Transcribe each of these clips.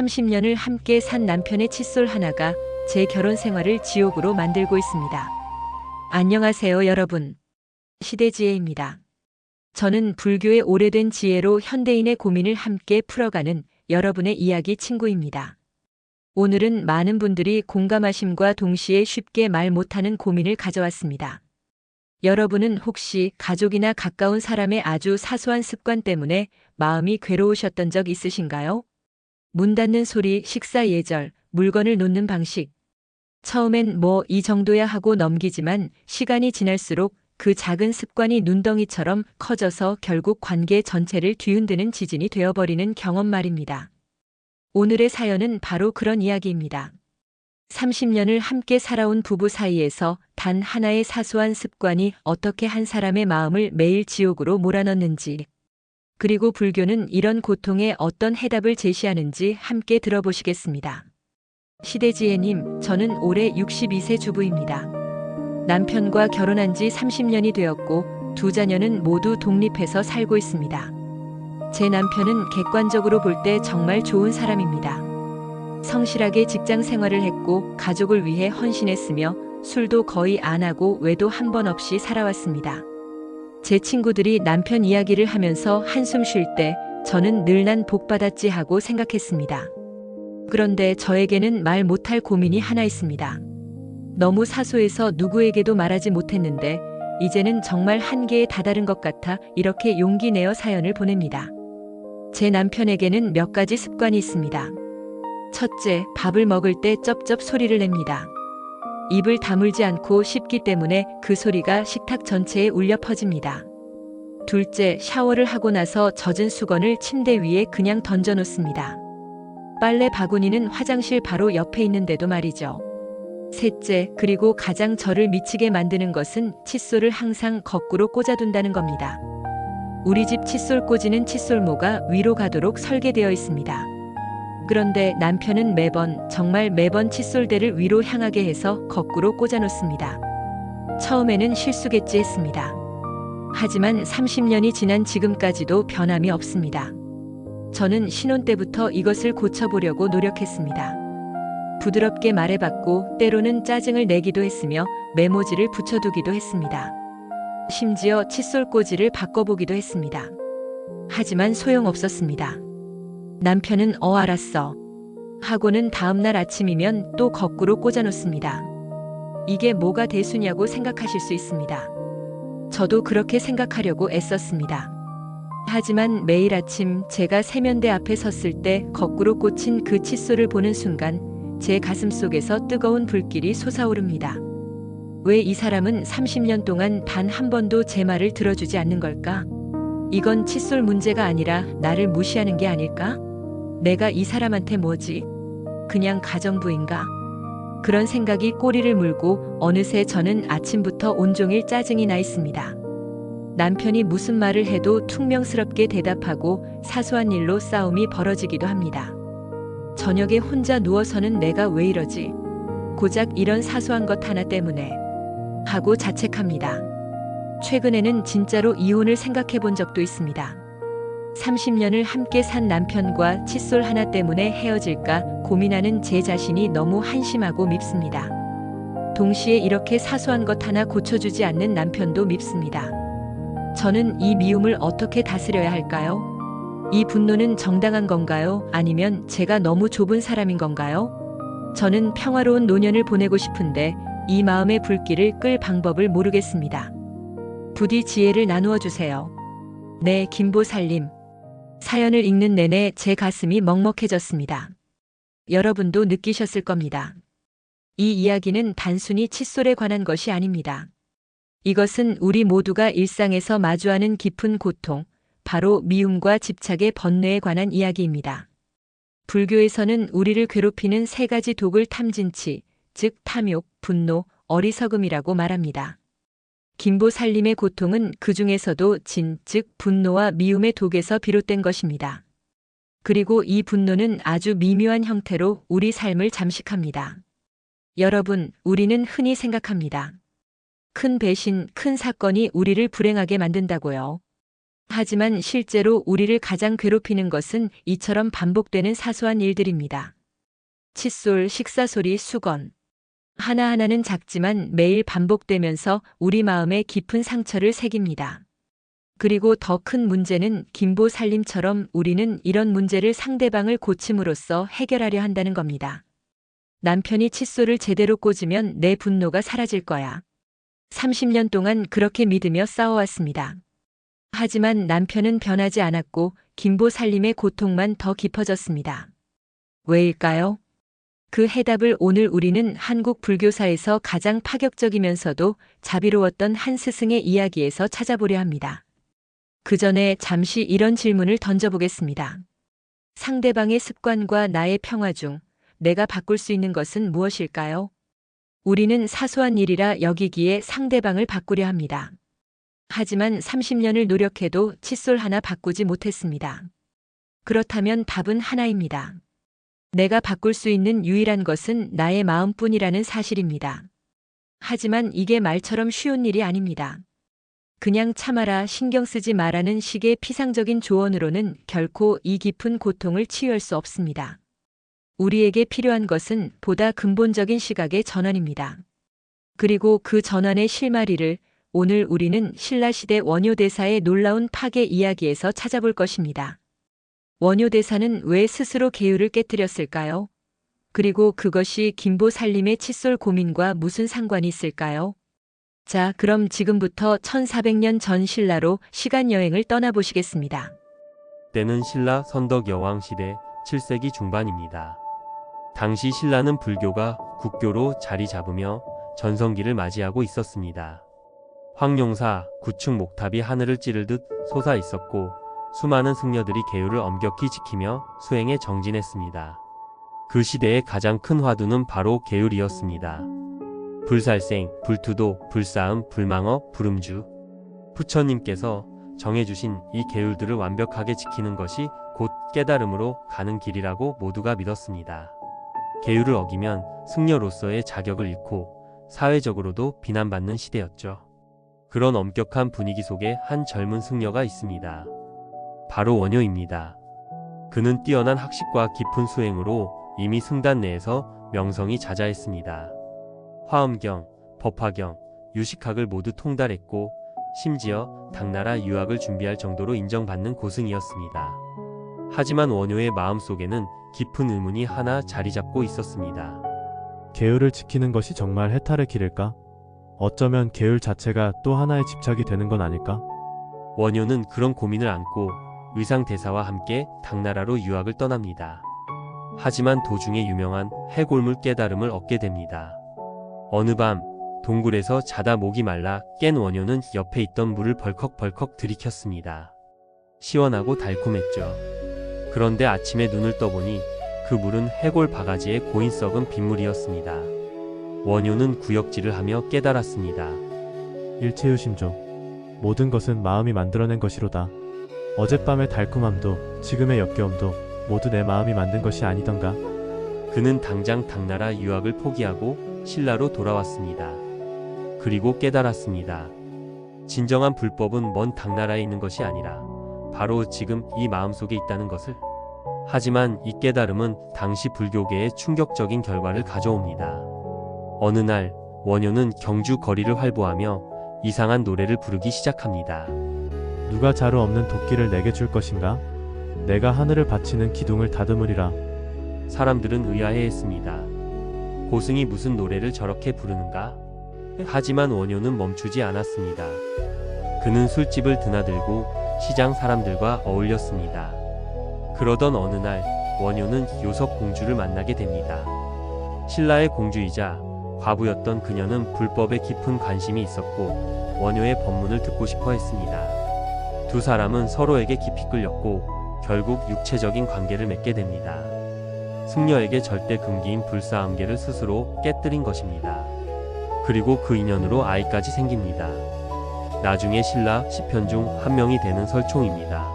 30년을 함께 산 남편의 칫솔 하나가 제 결혼 생활을 지옥으로 만들고 있습니다. 안녕하세요, 여러분. 시대지혜입니다. 저는 불교의 오래된 지혜로 현대인의 고민을 함께 풀어가는 여러분의 이야기 친구입니다. 오늘은 많은 분들이 공감하심과 동시에 쉽게 말 못하는 고민을 가져왔습니다. 여러분은 혹시 가족이나 가까운 사람의 아주 사소한 습관 때문에 마음이 괴로우셨던 적 있으신가요? 문 닫는 소리, 식사 예절, 물건을 놓는 방식. 처음엔 뭐 이 정도야 하고 넘기지만 시간이 지날수록 그 작은 습관이 눈덩이처럼 커져서 결국 관계 전체를 뒤흔드는 지진이 되어버리는 경험 말입니다. 오늘의 사연은 바로 그런 이야기입니다. 30년을 함께 살아온 부부 사이에서 단 하나의 사소한 습관이 어떻게 한 사람의 마음을 매일 지옥으로 몰아넣는지, 그리고 불교는 이런 고통에 어떤 해답을 제시하는지 함께 들어보시겠습니다. 시대지혜님, 저는 올해 62세 주부입니다. 남편과 결혼한 지 30년이 되었고 두 자녀는 모두 독립해서 살고 있습니다. 제 남편은 객관적으로 볼 때 정말 좋은 사람입니다. 성실하게 직장 생활을 했고 가족을 위해 헌신했으며 술도 거의 안 하고 외도 한 번 없이 살아왔습니다. 제 친구들이 남편 이야기를 하면서 한숨 쉴 때 저는 늘 난 복 받았지 하고 생각했습니다. 그런데 저에게는 말 못할 고민이 하나 있습니다. 너무 사소해서 누구에게도 말하지 못했는데 이제는 정말 한계에 다다른 것 같아 이렇게 용기 내어 사연을 보냅니다. 제 남편에게는 몇 가지 습관이 있습니다. 첫째, 밥을 먹을 때 쩝쩝 소리를 냅니다. 입을 다물지 않고 씹기 때문에 그 소리가 식탁 전체에 울려 퍼집니다. 둘째, 샤워를 하고 나서 젖은 수건을 침대 위에 그냥 던져 놓습니다. 빨래 바구니는 화장실 바로 옆에 있는데도 말이죠. 셋째, 그리고 가장 저를 미치게 만드는 것은 칫솔을 항상 거꾸로 꽂아둔다는 겁니다. 우리 집 칫솔 꽂이는 칫솔모가 위로 가도록 설계되어 있습니다. 그런데 남편은 정말 매번 칫솔대를 위로 향하게 해서 거꾸로 꽂아놓습니다. 처음에는 실수겠지 했습니다. 하지만 30년이 지난 지금까지도 변함이 없습니다. 저는 신혼 때부터 이것을 고쳐보려고 노력했습니다. 부드럽게 말해봤고 때로는 짜증을 내기도 했으며 메모지를 붙여두기도 했습니다. 심지어 칫솔 꽂이를 바꿔보기도 했습니다. 하지만 소용없었습니다. 남편은 알았어 하고는 다음날 아침이면 또 거꾸로 꽂아놓습니다. 이게 뭐가 대수냐고 생각하실 수 있습니다. 저도 그렇게 생각하려고 애썼습니다. 하지만 매일 아침 제가 세면대 앞에 섰을 때 거꾸로 꽂힌 그 칫솔을 보는 순간 제 가슴 속에서 뜨거운 불길이 솟아오릅니다. 왜 이 사람은 30년 동안 단 한 번도 제 말을 들어주지 않는 걸까? 이건 칫솔 문제가 아니라 나를 무시하는 게 아닐까? 내가 이 사람한테 뭐지? 그냥 가정부인가? 그런 생각이 꼬리를 물고 어느새 저는 아침부터 온종일 짜증이 나 있습니다. 남편이 무슨 말을 해도 퉁명스럽게 대답하고 사소한 일로 싸움이 벌어지기도 합니다. 저녁에 혼자 누워서는 내가 왜 이러지? 고작 이런 사소한 것 하나 때문에 하고 자책합니다. 최근에는 진짜로 이혼을 생각해 본 적도 있습니다. 30년을 함께 산 남편과 칫솔 하나 때문에 헤어질까 고민하는 제 자신이 너무 한심하고 밉습니다. 동시에 이렇게 사소한 것 하나 고쳐주지 않는 남편도 밉습니다. 저는 이 미움을 어떻게 다스려야 할까요? 이 분노는 정당한 건가요? 아니면 제가 너무 좁은 사람인 건가요? 저는 평화로운 노년을 보내고 싶은데 이 마음의 불길을 끌 방법을 모르겠습니다. 부디 지혜를 나누어 주세요. 네, 김보살님. 사연을 읽는 내내 제 가슴이 먹먹해졌습니다. 여러분도 느끼셨을 겁니다. 이 이야기는 단순히 칫솔에 관한 것이 아닙니다. 이것은 우리 모두가 일상에서 마주하는 깊은 고통, 바로 미움과 집착의 번뇌에 관한 이야기입니다. 불교에서는 우리를 괴롭히는 세 가지 독을 탐진치, 즉 탐욕, 분노, 어리석음이라고 말합니다. 김보살님의 고통은 그 중에서도 진, 즉 분노와 미움의 독에서 비롯된 것입니다. 그리고 이 분노는 아주 미묘한 형태로 우리 삶을 잠식합니다. 여러분, 우리는 흔히 생각합니다. 큰 배신, 큰 사건이 우리를 불행하게 만든다고요. 하지만 실제로 우리를 가장 괴롭히는 것은 이처럼 반복되는 사소한 일들입니다. 칫솔, 식사소리, 수건. 하나하나는 작지만 매일 반복되면서 우리 마음에 깊은 상처를 새깁니다. 그리고 더 큰 문제는 김보 살림처럼 우리는 이런 문제를 상대방을 고침으로써 해결하려 한다는 겁니다. 남편이 칫솔을 제대로 꽂으면 내 분노가 사라질 거야. 30년 동안 그렇게 믿으며 싸워왔습니다. 하지만 남편은 변하지 않았고 김보 살림의 고통만 더 깊어졌습니다. 왜일까요? 그 해답을 오늘 우리는 한국 불교사에서 가장 파격적이면서도 자비로웠던 한 스승의 이야기에서 찾아보려 합니다. 그 전에 잠시 이런 질문을 던져보겠습니다. 상대방의 습관과 나의 평화 중 내가 바꿀 수 있는 것은 무엇일까요? 우리는 사소한 일이라 여기기에 상대방을 바꾸려 합니다. 하지만 30년을 노력해도 칫솔 하나 바꾸지 못했습니다. 그렇다면 답은 하나입니다. 내가 바꿀 수 있는 유일한 것은 나의 마음뿐이라는 사실입니다. 하지만 이게 말처럼 쉬운 일이 아닙니다. 그냥 참아라, 신경 쓰지 마라는 식의 피상적인 조언으로는 결코 이 깊은 고통을 치유할 수 없습니다. 우리에게 필요한 것은 보다 근본적인 시각의 전환입니다. 그리고 그 전환의 실마리를 오늘 우리는 신라시대 원효대사의 놀라운 파괴 이야기에서 찾아볼 것입니다. 원효대사는 왜 스스로 계율을 깨뜨렸을까요? 그리고 그것이 김보 살림의 칫솔 고민과 무슨 상관이 있을까요? 자, 그럼 지금부터 1400년 전 신라로 시간여행을 떠나보시겠습니다. 때는 신라 선덕 여왕 시대 7세기 중반입니다. 당시 신라는 불교가 국교로 자리 잡으며 전성기를 맞이하고 있었습니다. 황룡사, 구축 목탑이 하늘을 찌르듯 솟아 있었고 수많은 승려들이 계율을 엄격히 지키며 수행에 정진했습니다. 그 시대의 가장 큰 화두는 바로 계율이었습니다. 불살생, 불투도, 불사음, 불망어, 불음주. 부처님께서 정해주신 이 계율들을 완벽하게 지키는 것이 곧 깨달음으로 가는 길이라고 모두가 믿었습니다. 계율을 어기면 승려로서의 자격을 잃고 사회적으로도 비난받는 시대였죠. 그런 엄격한 분위기 속에 한 젊은 승려가 있습니다. 바로 원효입니다. 그는 뛰어난 학식과 깊은 수행으로 이미 승단 내에서 명성이 자자했습니다. 화엄경, 법화경, 유식학을 모두 통달했고 심지어 당나라 유학을 준비할 정도로 인정받는 고승이었습니다. 하지만 원효의 마음속에는 깊은 의문이 하나 자리 잡고 있었습니다. 계율을 지키는 것이 정말 해탈의 길일까? 어쩌면 계율 자체가 또 하나의 집착이 되는 건 아닐까? 원효는 그런 고민을 안고 의상대사와 함께 당나라로 유학을 떠납니다. 하지만 도중에 유명한 해골물 깨달음을 얻게 됩니다. 어느 밤 동굴에서 자다 목이 말라 깬 원효는 옆에 있던 물을 벌컥벌컥 들이켰습니다. 시원하고 달콤했죠. 그런데 아침에 눈을 떠보니 그 물은 해골 바가지에 고인 썩은 빗물이었습니다. 원효는 구역질을 하며 깨달았습니다. 일체유심조. 모든 것은 마음이 만들어낸 것이로다. 어젯밤의 달콤함도 지금의 역겨움도 모두 내 마음이 만든 것이 아니던가. 그는 당장 당나라 유학을 포기하고 신라로 돌아왔습니다. 그리고 깨달았습니다. 진정한 불법은 먼 당나라에 있는 것이 아니라 바로 지금 이 마음속에 있다는 것을. 하지만 이 깨달음은 당시 불교계에 충격적인 결과를 가져옵니다. 어느 날 원효는 경주 거리를 활보하며 이상한 노래를 부르기 시작합니다. 누가 자루 없는 도끼를 내게 줄 것인가? 내가 하늘을 바치는 기둥을 다듬으리라. 사람들은 의아해했습니다. 고승이 무슨 노래를 저렇게 부르는가? 하지만 원효는 멈추지 않았습니다. 그는 술집을 드나들고 시장 사람들과 어울렸습니다. 그러던 어느 날 원효는 요석 공주를 만나게 됩니다. 신라의 공주이자 과부였던 그녀는 불법에 깊은 관심이 있었고 원효의 법문을 듣고 싶어 했습니다. 두 사람은 서로에게 깊이 끌렸고 결국 육체적인 관계를 맺게 됩니다. 승려에게 절대 금기인 불사함계를 스스로 깨뜨린 것입니다. 그리고 그 인연으로 아이까지 생깁니다. 나중에 신라 10편 중 한 명이 되는 설총입니다.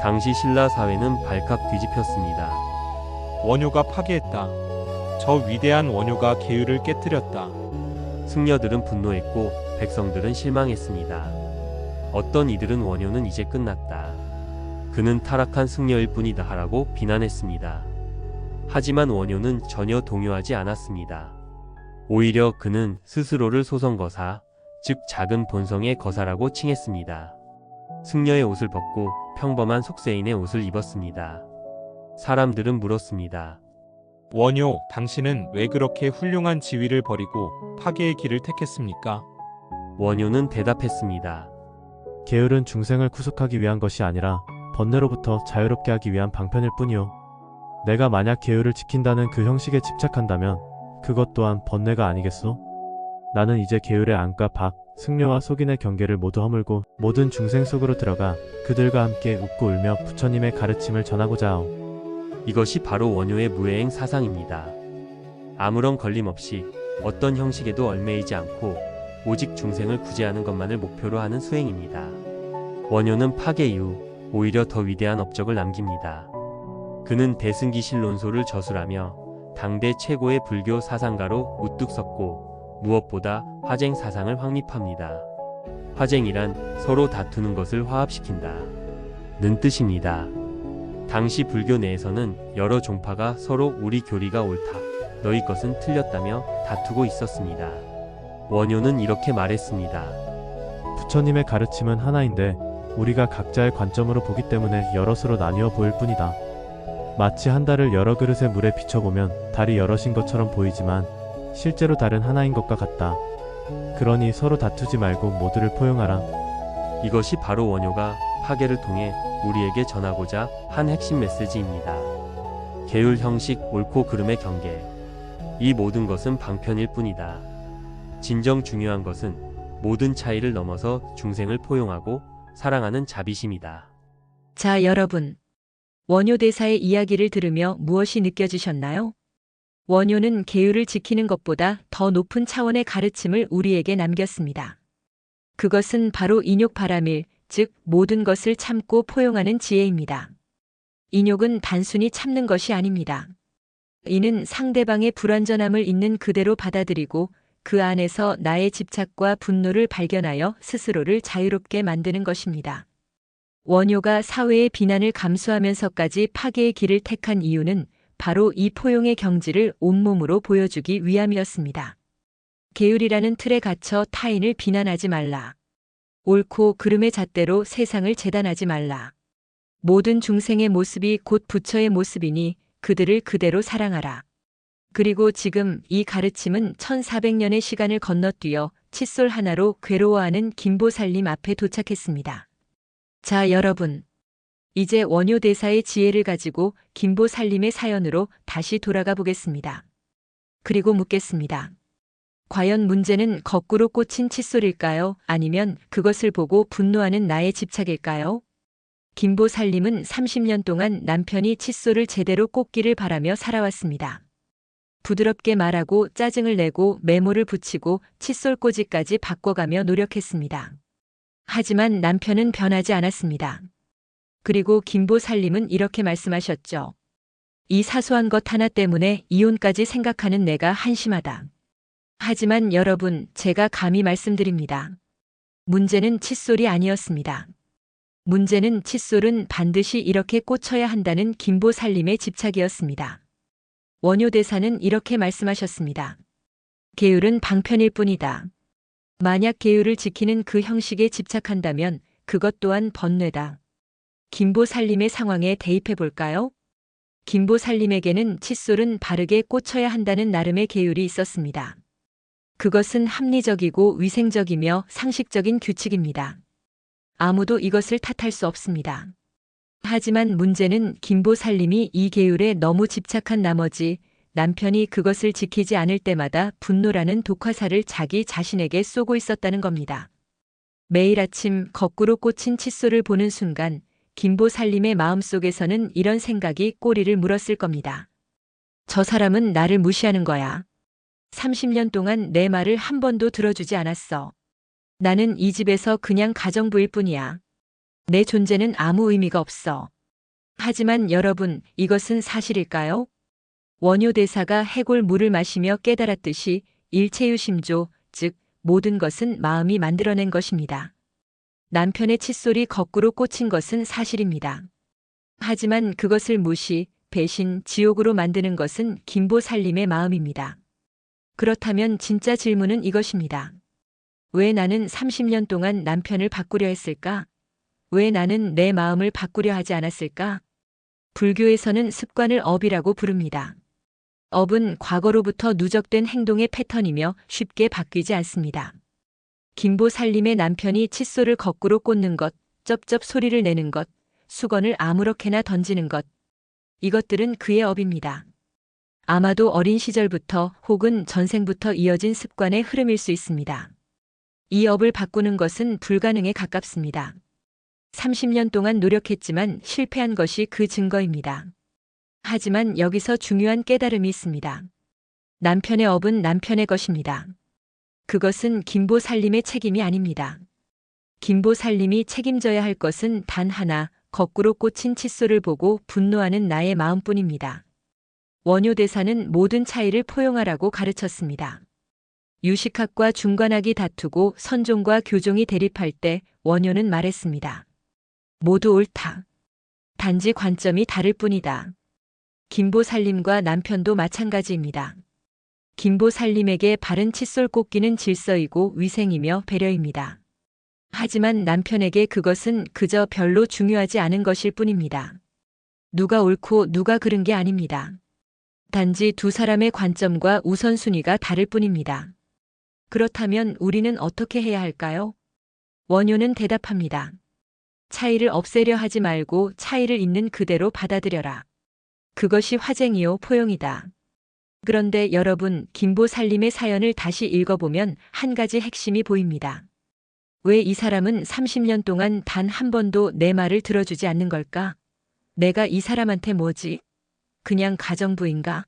당시 신라 사회는 발칵 뒤집혔습니다. 원효가 파괴했다. 저 위대한 원효가 계율을 깨뜨렸다. 승려들은 분노했고 백성들은 실망했습니다. 어떤 이들은 원효는 이제 끝났다. 그는 타락한 승려일 뿐이다 하라고 비난했습니다. 하지만 원효는 전혀 동요하지 않았습니다. 오히려 그는 스스로를 소성거사, 즉 작은 본성의 거사라고 칭했습니다. 승려의 옷을 벗고 평범한 속세인의 옷을 입었습니다. 사람들은 물었습니다. 원효, 당신은 왜 그렇게 훌륭한 지위를 버리고 파괴의 길을 택했습니까? 원효는 대답했습니다. 계율은 중생을 구속하기 위한 것이 아니라 번뇌로부터 자유롭게 하기 위한 방편일 뿐이요. 내가 만약 계율을 지킨다는 그 형식에 집착한다면 그것 또한 번뇌가 아니겠소? 나는 이제 계율의 안과 박, 승려와 속인의 경계를 모두 허물고 모든 중생 속으로 들어가 그들과 함께 웃고 울며 부처님의 가르침을 전하고자 하오. 이것이 바로 원효의 무해행 사상입니다. 아무런 걸림 없이 어떤 형식에도 얽매이지 않고 오직 중생을 구제하는 것만을 목표로 하는 수행입니다. 원효는 파괴 이후 오히려 더 위대한 업적을 남깁니다. 그는 대승기실 논소를 저술하며 당대 최고의 불교 사상가로 우뚝 섰고 무엇보다 화쟁 사상을 확립합니다. 화쟁이란 서로 다투는 것을 화합시킨다 는 뜻입니다. 당시 불교 내에서는 여러 종파가 서로 우리 교리가 옳다, 너희 것은 틀렸다며 다투고 있었습니다. 원효는 이렇게 말했습니다. 부처님의 가르침은 하나인데 우리가 각자의 관점으로 보기 때문에 여럿으로 나뉘어 보일 뿐이다. 마치 한 달을 여러 그릇의 물에 비춰보면 달이 여럿인 것처럼 보이지만 실제로 달은 하나인 것과 같다. 그러니 서로 다투지 말고 모두를 포용하라. 이것이 바로 원효가 파괴를 통해 우리에게 전하고자 한 핵심 메시지입니다. 계율 형식, 옳고 그름의 경계. 이 모든 것은 방편일 뿐이다. 진정 중요한 것은 모든 차이를 넘어서 중생을 포용하고 사랑하는 자비심이다. 자, 여러분. 원효 대사의 이야기를 들으며 무엇이 느껴지셨나요? 원효는 계율을 지키는 것보다 더 높은 차원의 가르침을 우리에게 남겼습니다. 그것은 바로 인욕바라밀, 즉 모든 것을 참고 포용하는 지혜입니다. 인욕은 단순히 참는 것이 아닙니다. 이는 상대방의 불완전함을 있는 그대로 받아들이고 그 안에서 나의 집착과 분노를 발견하여 스스로를 자유롭게 만드는 것입니다. 원효가 사회의 비난을 감수하면서까지 파괴의 길을 택한 이유는 바로 이 포용의 경지를 온몸으로 보여주기 위함이었습니다. 계율이라는 틀에 갇혀 타인을 비난하지 말라. 옳고 그름의 잣대로 세상을 재단하지 말라. 모든 중생의 모습이 곧 부처의 모습이니 그들을 그대로 사랑하라. 그리고 지금 이 가르침은 1400년의 시간을 건너뛰어 칫솔 하나로 괴로워하는 김보살님 앞에 도착했습니다. 자, 여러분. 이제 원효 대사의 지혜를 가지고 김보살님의 사연으로 다시 돌아가 보겠습니다. 그리고 묻겠습니다. 과연 문제는 거꾸로 꽂힌 칫솔일까요? 아니면 그것을 보고 분노하는 나의 집착일까요? 김보살님은 30년 동안 남편이 칫솔을 제대로 꽂기를 바라며 살아왔습니다. 부드럽게 말하고 짜증을 내고 메모를 붙이고 칫솔 꽂이까지 바꿔가며 노력했습니다. 하지만 남편은 변하지 않았습니다. 그리고 김보살님은 이렇게 말씀하셨죠. 이 사소한 것 하나 때문에 이혼까지 생각하는 내가 한심하다. 하지만 여러분, 제가 감히 말씀드립니다. 문제는 칫솔이 아니었습니다. 문제는 칫솔은 반드시 이렇게 꽂혀야 한다는 김보살님의 집착이었습니다. 원효 대사는 이렇게 말씀하셨습니다. 계율은 방편일 뿐이다. 만약 계율을 지키는 그 형식에 집착한다면 그것 또한 번뇌다. 김보살님의 상황에 대입해 볼까요? 김보살님에게는 칫솔은 바르게 꽂혀야 한다는 나름의 계율이 있었습니다. 그것은 합리적이고 위생적이며 상식적인 규칙입니다. 아무도 이것을 탓할 수 없습니다. 하지만 문제는 김보살님이 이 계율에 너무 집착한 나머지 남편이 그것을 지키지 않을 때마다 분노라는 독화살을 자기 자신에게 쏘고 있었다는 겁니다. 매일 아침 거꾸로 꽂힌 칫솔을 보는 순간 김보살님의 마음속에서는 이런 생각이 꼬리를 물었을 겁니다. 저 사람은 나를 무시하는 거야. 30년 동안 내 말을 한 번도 들어주지 않았어. 나는 이 집에서 그냥 가정부일 뿐이야. 내 존재는 아무 의미가 없어. 하지만 여러분, 이것은 사실일까요? 원효 대사가 해골 물을 마시며 깨달았듯이 일체유심조, 즉 모든 것은 마음이 만들어낸 것입니다. 남편의 칫솔이 거꾸로 꽂힌 것은 사실입니다. 하지만 그것을 무시, 배신, 지옥으로 만드는 것은 김보살님의 마음입니다. 그렇다면 진짜 질문은 이것입니다. 왜 나는 30년 동안 남편을 바꾸려 했을까? 왜 나는 내 마음을 바꾸려 하지 않았을까? 불교에서는 습관을 업이라고 부릅니다. 업은 과거로부터 누적된 행동의 패턴이며 쉽게 바뀌지 않습니다. 김보살님의 남편이 칫솔을 거꾸로 꽂는 것, 쩝쩝 소리를 내는 것, 수건을 아무렇게나 던지는 것. 이것들은 그의 업입니다. 아마도 어린 시절부터 혹은 전생부터 이어진 습관의 흐름일 수 있습니다. 이 업을 바꾸는 것은 불가능에 가깝습니다. 30년 동안 노력했지만 실패한 것이 그 증거입니다. 하지만 여기서 중요한 깨달음이 있습니다. 남편의 업은 남편의 것입니다. 그것은 김보살님의 책임이 아닙니다. 김보살님이 책임져야 할 것은 단 하나, 거꾸로 꽂힌 칫솔을 보고 분노하는 나의 마음뿐입니다. 원효대사는 모든 차이를 포용하라고 가르쳤습니다. 유식학과 중관학이 다투고 선종과 교종이 대립할 때 원효는 말했습니다. 모두 옳다. 단지 관점이 다를 뿐이다. 김보살님과 남편도 마찬가지입니다. 김보살님에게 바른 칫솔 꽂기는 질서이고 위생이며 배려입니다. 하지만 남편에게 그것은 그저 별로 중요하지 않은 것일 뿐입니다. 누가 옳고 누가 그른 게 아닙니다. 단지 두 사람의 관점과 우선순위가 다를 뿐입니다. 그렇다면 우리는 어떻게 해야 할까요? 원효는 대답합니다. 차이를 없애려 하지 말고 차이를 있는 그대로 받아들여라. 그것이 화쟁이요 포용이다. 그런데 여러분, 김보살님의 사연을 다시 읽어보면 한 가지 핵심이 보입니다. 왜 이 사람은 30년 동안 단 한 번도 내 말을 들어주지 않는 걸까? 내가 이 사람한테 뭐지? 그냥 가정부인가?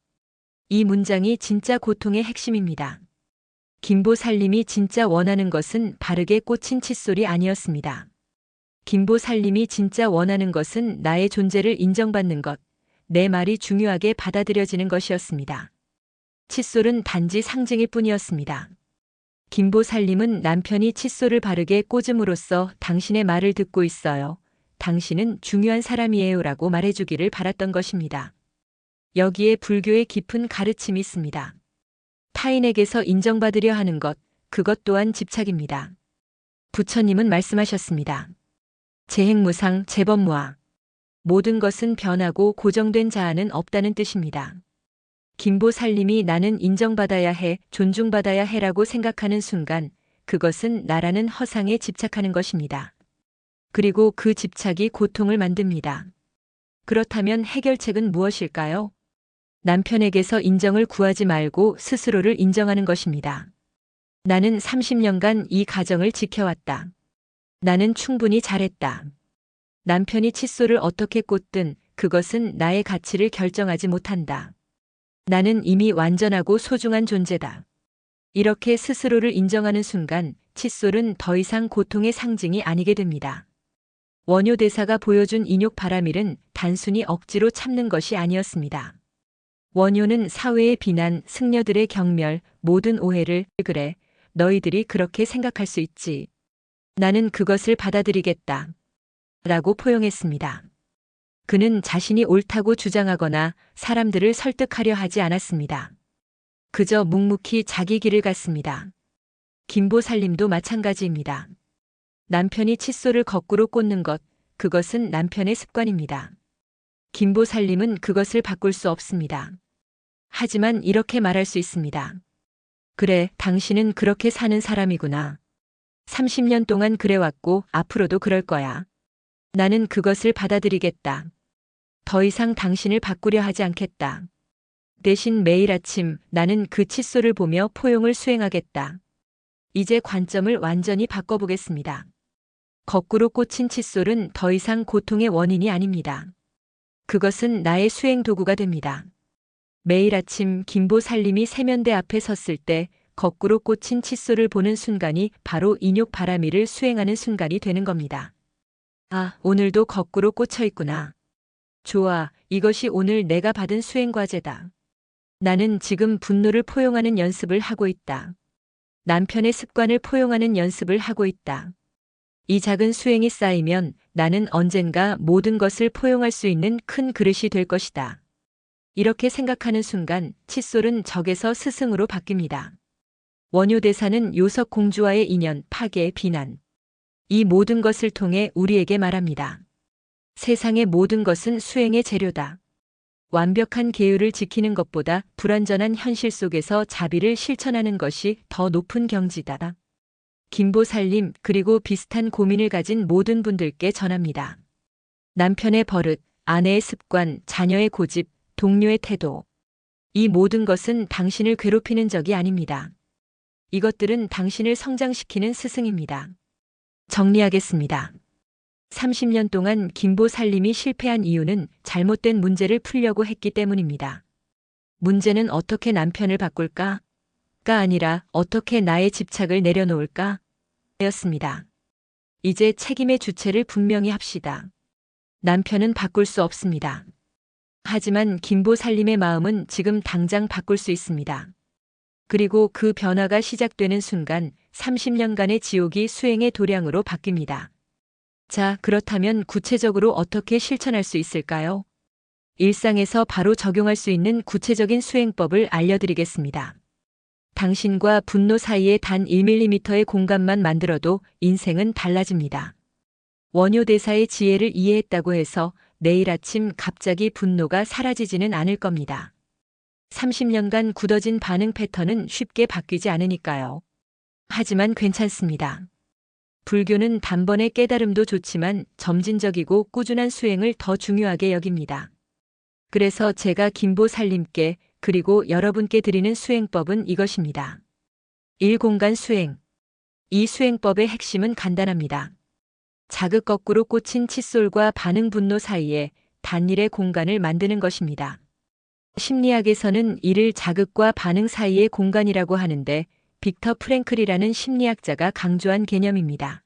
이 문장이 진짜 고통의 핵심입니다. 김보살님이 진짜 원하는 것은 바르게 꽂힌 칫솔이 아니었습니다. 김보살님이 진짜 원하는 것은 나의 존재를 인정받는 것, 내 말이 중요하게 받아들여지는 것이었습니다. 칫솔은 단지 상징일 뿐이었습니다. 김보살님은 남편이 칫솔을 바르게 꽂음으로써 당신의 말을 듣고 있어요. 당신은 중요한 사람이에요 라고 말해주기를 바랐던 것입니다. 여기에 불교의 깊은 가르침이 있습니다. 타인에게서 인정받으려 하는 것, 그것 또한 집착입니다. 부처님은 말씀하셨습니다. 재행무상 재범무아. 모든 것은 변하고 고정된 자아는 없다는 뜻입니다. 김보살님이 나는 인정받아야 해, 존중받아야 해라고 생각하는 순간 그것은 나라는 허상에 집착하는 것입니다. 그리고 그 집착이 고통을 만듭니다. 그렇다면 해결책은 무엇일까요? 남편에게서 인정을 구하지 말고 스스로를 인정하는 것입니다. 나는 30년간 이 가정을 지켜왔다. 나는 충분히 잘했다. 남편이 칫솔을 어떻게 꽂든 그것은 나의 가치를 결정하지 못한다. 나는 이미 완전하고 소중한 존재다. 이렇게 스스로를 인정하는 순간 칫솔은 더 이상 고통의 상징이 아니게 됩니다. 원효대사가 보여준 인욕 바라밀은 단순히 억지로 참는 것이 아니었습니다. 원효는 사회의 비난, 승려들의 경멸, 모든 오해를 그래, 너희들이 그렇게 생각할 수 있지. 나는 그것을 받아들이겠다. 라고 포용했습니다. 그는 자신이 옳다고 주장하거나 사람들을 설득하려 하지 않았습니다. 그저 묵묵히 자기 길을 갔습니다. 김보살님도 마찬가지입니다. 남편이 칫솔을 거꾸로 꽂는 것, 그것은 남편의 습관입니다. 김보살님은 그것을 바꿀 수 없습니다. 하지만 이렇게 말할 수 있습니다. 그래, 당신은 그렇게 사는 사람이구나. 30년 동안 그래왔고 앞으로도 그럴 거야. 나는 그것을 받아들이겠다. 더 이상 당신을 바꾸려 하지 않겠다. 대신 매일 아침 나는 그 칫솔을 보며 포용을 수행하겠다. 이제 관점을 완전히 바꿔보겠습니다. 거꾸로 꽂힌 칫솔은 더 이상 고통의 원인이 아닙니다. 그것은 나의 수행 도구가 됩니다. 매일 아침 김보살님이 세면대 앞에 섰을 때 거꾸로 꽂힌 칫솔을 보는 순간이 바로 인욕 바라밀을 수행하는 순간이 되는 겁니다. 아, 오늘도 거꾸로 꽂혀 있구나. 좋아, 이것이 오늘 내가 받은 수행 과제다. 나는 지금 분노를 포용하는 연습을 하고 있다. 남편의 습관을 포용하는 연습을 하고 있다. 이 작은 수행이 쌓이면 나는 언젠가 모든 것을 포용할 수 있는 큰 그릇이 될 것이다. 이렇게 생각하는 순간 칫솔은 적에서 스승으로 바뀝니다. 원효대사는 요석 공주와의 인연, 파괴, 비난. 이 모든 것을 통해 우리에게 말합니다. 세상의 모든 것은 수행의 재료다. 완벽한 계율을 지키는 것보다 불완전한 현실 속에서 자비를 실천하는 것이 더 높은 경지다. 김보살님, 그리고 비슷한 고민을 가진 모든 분들께 전합니다. 남편의 버릇, 아내의 습관, 자녀의 고집, 동료의 태도. 이 모든 것은 당신을 괴롭히는 적이 아닙니다. 이것들은 당신을 성장시키는 스승입니다. 정리하겠습니다. 30년 동안 김보살님이 실패한 이유는 잘못된 문제를 풀려고 했기 때문입니다. 문제는 어떻게 남편을 바꿀까? 가 아니라 어떻게 나의 집착을 내려놓을까? 였습니다. 이제 책임의 주체를 분명히 합시다. 남편은 바꿀 수 없습니다. 하지만 김보살님의 마음은 지금 당장 바꿀 수 있습니다. 그리고 그 변화가 시작되는 순간 30년간의 지옥이 수행의 도량으로 바뀝니다. 자, 그렇다면 구체적으로 어떻게 실천할 수 있을까요? 일상에서 바로 적용할 수 있는 구체적인 수행법을 알려드리겠습니다. 당신과 분노 사이에 단 1mm의 공간만 만들어도 인생은 달라집니다. 원효대사의 지혜를 이해했다고 해서 내일 아침 갑자기 분노가 사라지지는 않을 겁니다. 30년간 굳어진 반응 패턴은 쉽게 바뀌지 않으니까요. 하지만 괜찮습니다. 불교는 단번에 깨달음도 좋지만 점진적이고 꾸준한 수행을 더 중요하게 여깁니다. 그래서 제가 김보살님께 그리고 여러분께 드리는 수행법은 이것입니다. 1. 수행. 이 수행법의 핵심은 간단합니다. 자극 거꾸로 꽂힌 칫솔과 반응 분노 사이에 단일의 공간을 만드는 것입니다. 심리학에서는 이를 자극과 반응 사이의 공간이라고 하는데 빅터 프랭클이라는 심리학자가 강조한 개념입니다.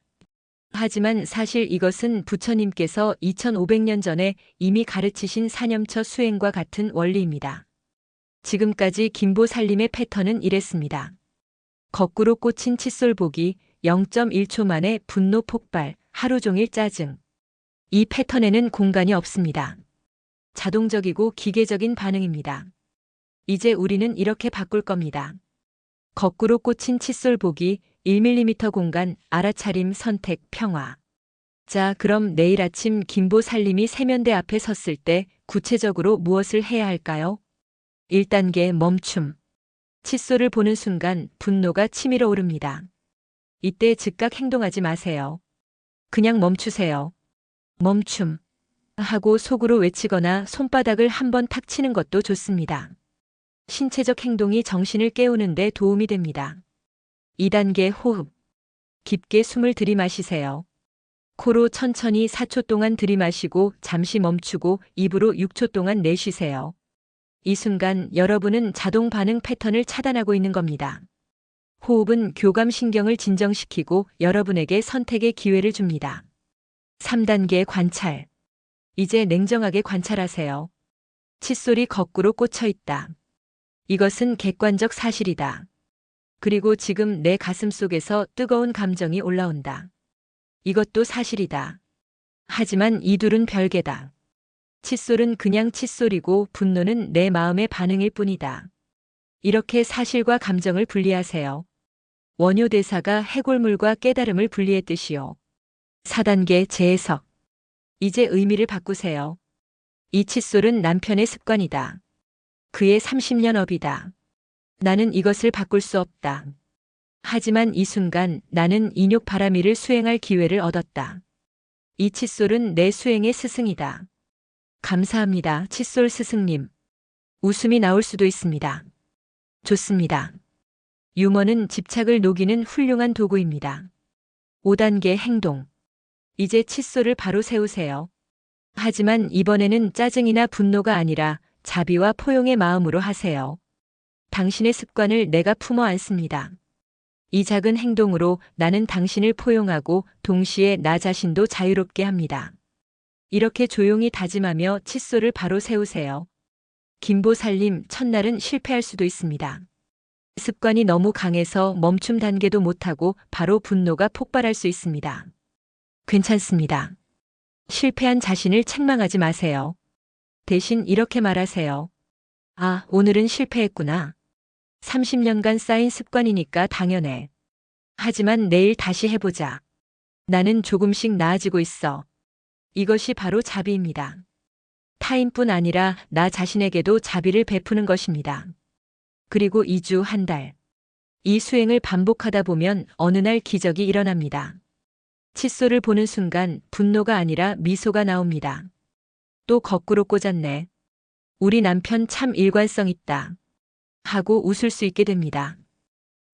하지만 사실 이것은 부처님께서 2500년 전에 이미 가르치신 사념처 수행과 같은 원리입니다. 지금까지 김보살님의 패턴은 이랬습니다. 거꾸로 꽂힌 칫솔 보기, 0.1초 만에 분노 폭발, 하루 종일 짜증. 이 패턴에는 공간이 없습니다. 자동적이고 기계적인 반응입니다. 이제 우리는 이렇게 바꿀 겁니다. 거꾸로 꽂힌 칫솔 보기, 1mm 공간, 알아차림, 선택, 평화. 자, 그럼 내일 아침 김보살님이 세면대 앞에 섰을 때 구체적으로 무엇을 해야 할까요? 1단계 멈춤. 칫솔을 보는 순간 분노가 치밀어 오릅니다. 이때 즉각 행동하지 마세요. 그냥 멈추세요. 멈춤. 하고 속으로 외치거나 손바닥을 한번 탁 치는 것도 좋습니다. 신체적 행동이 정신을 깨우는 데 도움이 됩니다. 2단계 호흡. 깊게 숨을 들이마시세요. 코로 천천히 4초 동안 들이마시고 잠시 멈추고 입으로 6초 동안 내쉬세요. 이 순간 여러분은 자동 반응 패턴을 차단하고 있는 겁니다. 호흡은 교감신경을 진정시키고 여러분에게 선택의 기회를 줍니다. 3단계 관찰. 이제 냉정하게 관찰하세요. 칫솔이 거꾸로 꽂혀 있다. 이것은 객관적 사실이다. 그리고 지금 내 가슴 속에서 뜨거운 감정이 올라온다. 이것도 사실이다. 하지만 이 둘은 별개다. 칫솔은 그냥 칫솔이고 분노는 내 마음의 반응일 뿐이다. 이렇게 사실과 감정을 분리하세요. 원효대사가 해골물과 깨달음을 분리했듯이요. 4단계 재해석. 이제 의미를 바꾸세요. 이 칫솔은 남편의 습관이다. 그의 30년 업이다. 나는 이것을 바꿀 수 없다. 하지만 이 순간 나는 인욕 바라미를 수행할 기회를 얻었다. 이 칫솔은 내 수행의 스승이다. 감사합니다, 칫솔 스승님. 웃음이 나올 수도 있습니다. 좋습니다. 유머는 집착을 녹이는 훌륭한 도구입니다. 5단계 행동. 이제 칫솔을 바로 세우세요. 하지만 이번에는 짜증이나 분노가 아니라 자비와 포용의 마음으로 하세요. 당신의 습관을 내가 품어 안습니다. 이 작은 행동으로 나는 당신을 포용하고 동시에 나 자신도 자유롭게 합니다. 이렇게 조용히 다짐하며 칫솔을 바로 세우세요. 김보살님, 첫날은 실패할 수도 있습니다. 습관이 너무 강해서 멈춤 단계도 못하고 바로 분노가 폭발할 수 있습니다. 괜찮습니다. 실패한 자신을 책망하지 마세요. 대신 이렇게 말하세요. 아, 오늘은 실패했구나. 30년간 쌓인 습관이니까 당연해. 하지만 내일 다시 해보자. 나는 조금씩 나아지고 있어. 이것이 바로 자비입니다. 타인뿐 아니라 나 자신에게도 자비를 베푸는 것입니다. 그리고 2주, 한 달. 이 수행을 반복하다 보면 어느 날 기적이 일어납니다. 칫솔을 보는 순간 분노가 아니라 미소가 나옵니다. 또 거꾸로 꽂았네. 우리 남편 참 일관성 있다. 하고 웃을 수 있게 됩니다.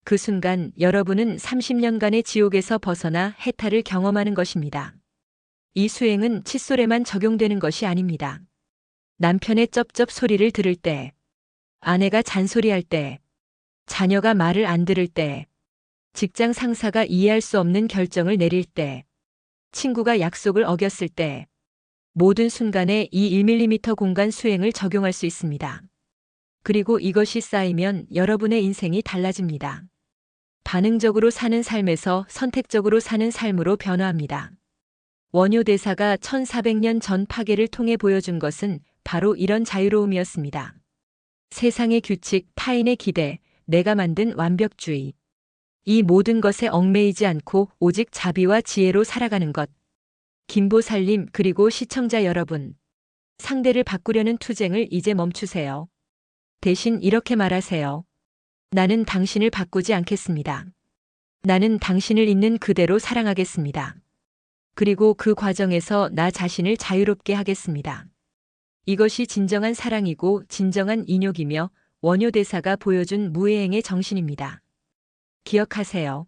그 순간 여러분은 30년간의 지옥에서 벗어나 해탈을 경험하는 것입니다. 이 수행은 칫솔에만 적용되는 것이 아닙니다. 남편의 쩝쩝 소리를 들을 때, 아내가 잔소리할 때, 자녀가 말을 안 들을 때, 직장 상사가 이해할 수 없는 결정을 내릴 때, 친구가 약속을 어겼을 때, 모든 순간에 이 1mm 공간 수행을 적용할 수 있습니다. 그리고 이것이 쌓이면 여러분의 인생이 달라집니다. 반응적으로 사는 삶에서 선택적으로 사는 삶으로 변화합니다. 원효 대사가 1400년 전 파괴를 통해 보여준 것은 바로 이런 자유로움이었습니다. 세상의 규칙, 타인의 기대, 내가 만든 완벽주의. 이 모든 것에 얽매이지 않고 오직 자비와 지혜로 살아가는 것. 김보살님 그리고 시청자 여러분. 상대를 바꾸려는 투쟁을 이제 멈추세요. 대신 이렇게 말하세요. 나는 당신을 바꾸지 않겠습니다. 나는 당신을 있는 그대로 사랑하겠습니다. 그리고 그 과정에서 나 자신을 자유롭게 하겠습니다. 이것이 진정한 사랑이고 진정한 인욕이며 원효 대사가 보여준 무해행의 정신입니다. 기억하세요.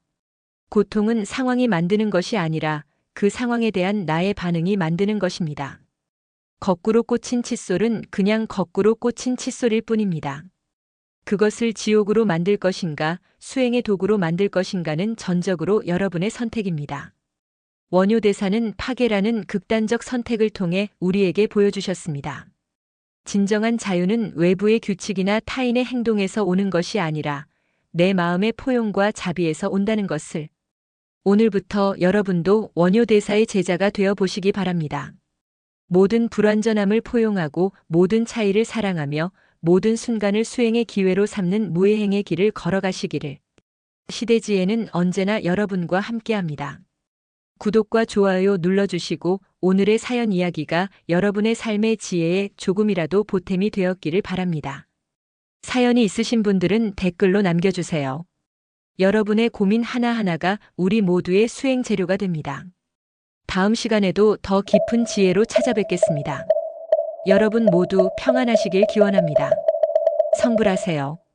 고통은 상황이 만드는 것이 아니라 그 상황에 대한 나의 반응이 만드는 것입니다. 거꾸로 꽂힌 칫솔은 그냥 거꾸로 꽂힌 칫솔일 뿐입니다. 그것을 지옥으로 만들 것인가, 수행의 도구로 만들 것인가는 전적으로 여러분의 선택입니다. 원효 대사는 파괴라는 극단적 선택을 통해 우리에게 보여주셨습니다. 진정한 자유는 외부의 규칙이나 타인의 행동에서 오는 것이 아니라 내 마음의 포용과 자비에서 온다는 것을. 오늘부터 여러분도 원효 대사의 제자가 되어 보시기 바랍니다. 모든 불완전함을 포용하고 모든 차이를 사랑하며 모든 순간을 수행의 기회로 삼는 무해행의 길을 걸어가시기를. 시대지혜는 언제나 여러분과 함께합니다. 구독과 좋아요 눌러주시고 오늘의 사연 이야기가 여러분의 삶의 지혜에 조금이라도 보탬이 되었기를 바랍니다. 사연이 있으신 분들은 댓글로 남겨주세요. 여러분의 고민 하나하나가 우리 모두의 수행 재료가 됩니다. 다음 시간에도 더 깊은 지혜로 찾아뵙겠습니다. 여러분 모두 평안하시길 기원합니다. 성불하세요.